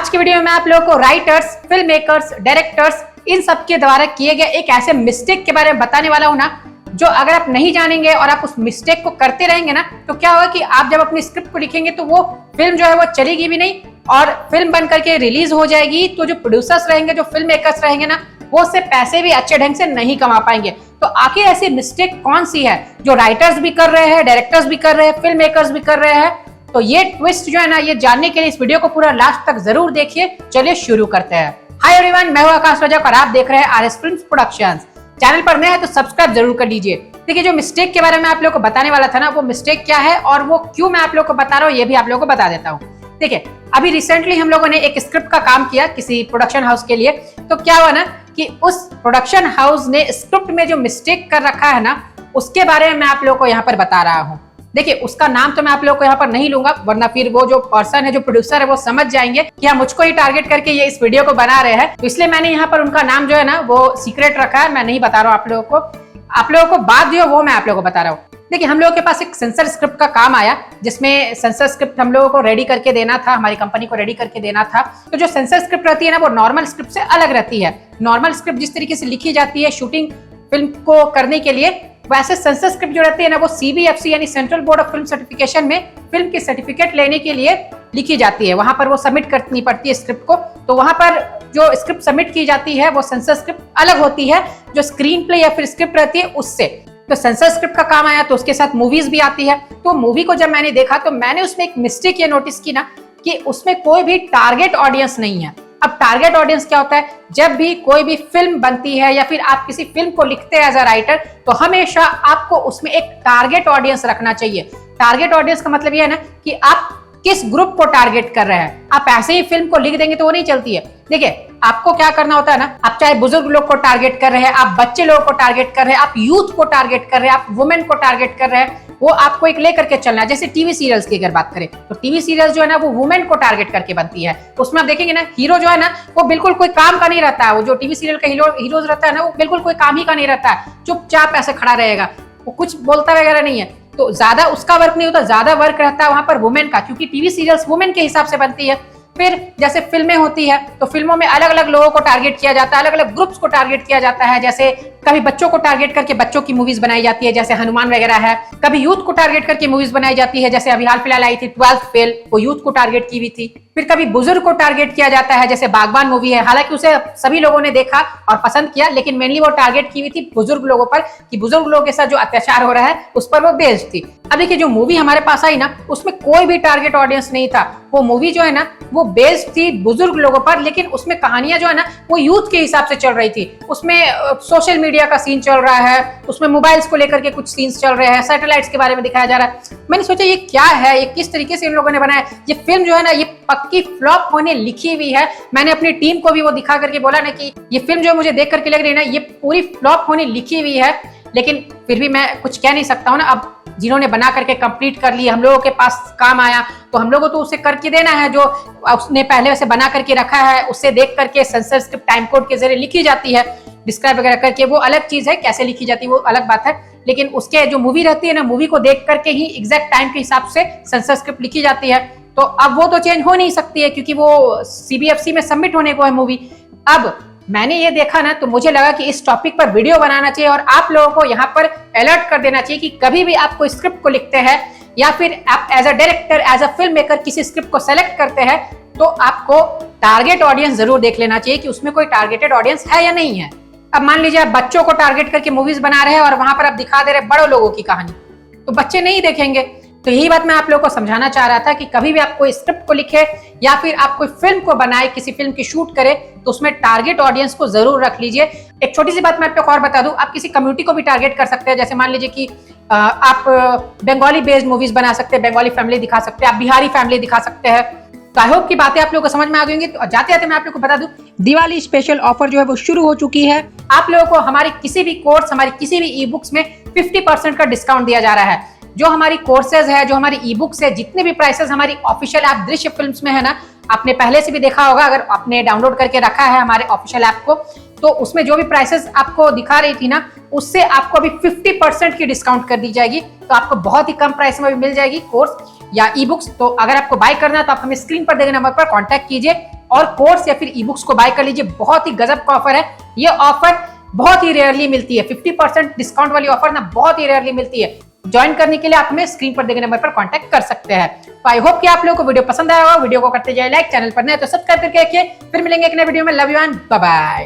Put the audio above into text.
आज की वीडियो में आप लोगों को writers, film makers, directors in सब के द्वारा किए गए एक ऐसे मिस्टेक के बारे में बताने वाला हूं ना, जो अगर आप नहीं जानेंगे और आप उस मिस्टेक को करते रहेंगे ना, तो क्या होगा कि आप जब अपनी स्क्रिप्ट को लिखेंगे तो वो फिल्म जो है वो चलेगी भी नहीं और फिल्म बन करके रिलीज हो जाएगी। तो जो प्रोड्यूसर्स रहेंगे, जो फिल्म मेकर्स रहेंगे ना, वो उससे पैसे भी अच्छे ढंग से नहीं कमा पाएंगे। तो आखिर ऐसी मिस्टेक कौन सी है जो राइटर्स भी कर रहे हैं, डायरेक्टर्स भी कर रहे हैं, फिल्म मेकर्स भी कर रहे हैं? तो ये ट्विस्ट जो है ना, ये जानने के लिए इस वीडियो को पूरा लास्ट तक जरूर देखिए। चलिए शुरू करते हैं। हाय एवरीवन, मैं हूं आकाश रजक और आप देख रहे हैं आरएस फिल्म्स प्रोडक्शंस। चैनल पर नए हैं तो सब्सक्राइब जरूर कर लीजिए। देखिए, जो मिस्टेक के बारे में आप लोगों को बताने वाला था ना, वो मिस्टेक क्या है और वो क्यों मैं आप लोगों को बता रहा हूँ, ये भी आप लोगों को बता देता हूँ। देखिए, अभी रिसेंटली हम लोगों ने एक स्क्रिप्ट का काम किया किसी प्रोडक्शन हाउस के लिए। तो क्या हुआ ना कि उस प्रोडक्शन हाउस ने स्क्रिप्ट में जो मिस्टेक कर रखा है ना, उसके बारे में मैं आप लोगों को यहाँ पर बता रहा हूँ। देखिए, उसका नाम तो मैं आप लोगों को यहाँ पर नहीं लूंगा, वरना फिर वो जो पर्सन है, जो प्रोड्यूसर है, वो समझ जाएंगे कि हम मुझको ही टारगेट करके ये इस वीडियो को बना रहे हैं। तो इसलिए मैंने यहाँ पर उनका नाम जो है ना वो सीक्रेट रखा है, मैं नहीं बता रहा हूँ आप लोगों को। आप लोगों को बात जो है वो मैं आप लोगों को बता रहा हूँ। देखिए, हम लोगों के पास एक सेंसर स्क्रिप्ट का काम आया, जिसमें सेंसर स्क्रिप्ट हम लोगों को रेडी करके देना था, हमारी कंपनी को रेडी करके देना था। तो जो सेंसर स्क्रिप्ट रहती है ना, वो नॉर्मल स्क्रिप्ट से अलग रहती है। नॉर्मल स्क्रिप्ट जिस तरीके से लिखी जाती है शूटिंग फिल्म को करने के लिए, वैसे सेंसर स्क्रिप्ट जो रहती है ना, वो सीबीएफसी यानी central board of film certification में फिल्म की सर्टिफिकेट लेने के लिए लिखी जाती है। वहां पर वो सबमिट करनी पड़ती है स्क्रिप्ट को। तो वहां पर जो स्क्रिप्ट सबमिट की जाती है वो सेंसर स्क्रिप्ट अलग होती है जो स्क्रीन प्ले या फिर स्क्रिप्ट रहती है उससे। तो सेंसर स्क्रिप्ट का काम आया, तो उसके साथ मूवीज भी आती है। तो मूवी को जब मैंने देखा तो मैंने उसमें एक मिस्टेक ये नोटिस की ना कि उसमें कोई भी टारगेट ऑडियंस नहीं है। अब टारगेट ऑडियंस क्या होता है? जब भी कोई भी फिल्म बनती है या फिर आप किसी फिल्म को लिखते हैं एज अ राइटर, तो हमेशा आपको उसमें एक टारगेट ऑडियंस रखना चाहिए। टारगेट ऑडियंस का मतलब यह है ना कि आप किस ग्रुप को टारगेट कर रहे हैं। आप ऐसे ही फिल्म को लिख देंगे तो वो नहीं चलती है। देखिए, आपको क्या करना होता है ना, आप चाहे बुजुर्ग लोग को टारगेट कर रहे हैं, आप बच्चे लोगों को टारगेट कर रहे हैं, आप यूथ को टारगेट कर रहे हैं, आप वुमेन को टारगेट कर रहे हैं, वो आपको एक लेकर के चलना है। जैसे टीवी सीरियल्स की अगर बात करें तो टीवी सीरियल्स जो है ना वो वुमेन को टारगेट करके बनती है। उसमें आप देखेंगे ना, हीरो जो है ना वो बिल्कुल कोई काम का नहीं रहता है। वो जो टीवी सीरियल का हीरोज रहता है ना, वो बिल्कुल कोई काम ही का नहीं रहता है। चुपचाप ऐसे खड़ा रहेगा, वो कुछ बोलता वगैरह नहीं है। तो ज्यादा उसका वर्क नहीं होता, ज्यादा वर्क रहता है वहां पर वुमेन का, क्योंकि टीवी सीरियल्स वुमेन के हिसाब से बनती है। फिर जैसे फिल्में होती है तो फिल्मों में अलग अलग लोगों को टारगेट किया जाता है, अलग अलग ग्रुप्स को टारगेट किया जाता है। जैसे कभी बच्चों को टारगेट करके बच्चों की मूवीज बनाई जाती है, जैसे हनुमान वगैरह है। कभी यूथ को टारगेट करके मूवीज बनाई जाती है, जैसे अभी हाल फिलहाल आई थी 12th फेल, वो यूथ को टारगेट की हुई थी। फिर कभी बुजुर्ग को टारगेट किया जाता है, जैसे बागबान मूवी है। हालांकि उसे सभी लोगों ने देखा और पसंद किया, लेकिन मेनली वो टारगेट की हुई थी बुजुर्ग लोगों पर, कि बुजुर्ग लोगों के साथ जो अत्याचार हो रहा है उस पर वो बेस्ड थी। अब देखिए, जो मूवी हमारे पास आई ना, उसमें कोई भी टारगेट ऑडियंस नहीं था। वो मूवी जो है ना वो बेस्ड थी बुजुर्ग लोगों पर, लेकिन उसमें कहानियां जो है ना वो यूथ के हिसाब से चल रही थी। उसमें सोशल मीडिया का सीन चल रहा है, उसमें मोबाइल्स को लेकर के कुछ सीन्स चल रहे हैं, सैटेलाइट्स के बारे में दिखाया जा रहा है। मैंने सोचा ये क्या है, ये किस तरीके से इन लोगों ने बनाया। ये फिल्म जो है ना ये पक्की फ्लॉप होने लिखी हुई है। मैंने अपनी टीम को भी वो दिखा करके बोला ना कि ये फिल्म जो मुझे देख करके लग रही है ना, ये पूरी फ्लॉप होने लिखी हुई है। लेकिन फिर भी मैं कुछ कह नहीं सकता हूँ ना। अब जिन्होंने बना करके कंप्लीट कर ली, हम लोगों के पास काम आया, तो हम लोगों को तो उसे करके देना है। जो उसने पहले से बना करके रखा है उसे देख करके सेंसर स्क्रिप्ट टाइम कोड के जरिए लिखी जाती है, डिस्क्राइब वगैरह करके, वो अलग चीज है। कैसे लिखी जाती है वो अलग बात है, लेकिन उसके जो मूवी रहती है ना, मूवी को देख करके ही एग्जैक्ट टाइम के हिसाब से सेंसर स्क्रिप्ट लिखी जाती है। तो अब वो तो चेंज हो नहीं सकती है, क्योंकि वो सीबीएफसी में सबमिट होने को है मूवी। अब मैंने ये देखा ना, तो मुझे लगा कि इस टॉपिक पर वीडियो बनाना चाहिए और आप लोगों को यहाँ पर अलर्ट कर देना चाहिए कि कभी भी आप कोई स्क्रिप्ट को लिखते हैं या फिर आप as a director, as a film maker किसी स्क्रिप्ट को सेलेक्ट करते हैं, तो आपको टारगेट ऑडियंस जरूर देख लेना चाहिए कि उसमें कोई टारगेटेड ऑडियंस है या नहीं है। अब मान लीजिए आप बच्चों को टारगेट करके मूवीज बना रहे हैं और वहां पर आप दिखा दे रहे हैं बड़ों लोगों की कहानी, तो बच्चे नहीं देखेंगे। तो यही बात मैं आप लोगों को समझाना चाह रहा था कि कभी भी आप कोई स्क्रिप्ट को लिखे या फिर आप कोई फिल्म को बनाए, किसी फिल्म की शूट करें, तो उसमें टारगेट ऑडियंस को जरूर रख लीजिए। एक छोटी सी बात मैं आपको और बता दूं, आप किसी कम्युनिटी को भी टारगेट कर सकते हैं। जैसे मान लीजिए कि आप बंगाली बेस्ड मूवीज बना सकते हैं, बंगाली फैमिली दिखा सकते हैं, आप बिहारी फैमिली दिखा सकते हैं। तो आई होप की बातें आप लोगों को समझ में आ गई होंगी। तो जाते जाते मैं आप लोगों को बता दूं, दिवाली स्पेशल ऑफर जो है वो शुरू हो चुकी है। आप लोगों को हमारे किसी भी कोर्स, हमारी किसी भी ई बुक्स में 50% का डिस्काउंट दिया जा रहा है। जो हमारी कोर्सेज है, जो हमारी ई बुक्स है, जितने भी प्राइसेस हमारी ऑफिशियल ऐप दृश्य फिल्म्स में है ना, आपने पहले से भी देखा होगा अगर आपने डाउनलोड करके रखा है हमारे ऑफिशियल ऐप को, तो उसमें जो भी प्राइसेस आपको दिखा रही थी ना, उससे आपको अभी 50% की डिस्काउंट कर दी जाएगी। तो आपको बहुत ही कम प्राइस में भी मिल जाएगी कोर्स या ई बुक्स। तो अगर आपको बाय करना है तो आप हमें स्क्रीन पर देखे नंबर पर कांटेक्ट कीजिए, और कोर्स या फिर ई बुक्स को बाय कर लीजिए। बहुत ही गजब का ऑफर है। ये ऑफर बहुत ही रेयरली मिलती है। 50% डिस्काउंट वाली ऑफर ना बहुत ही रेयरली मिलती है। ज्वाइन करने के लिए आप हमें स्क्रीन पर देखे नंबर पर कांटेक्ट कर सकते हैं। तो आई होप कि आप लोगों को वीडियो पसंद आया होगा। वीडियो को करते जाए लाइक, चैनल पर नए तो सब्सक्राइब करके रखिए। फिर मिलेंगे एक नए वीडियो में। Love you and bye bye.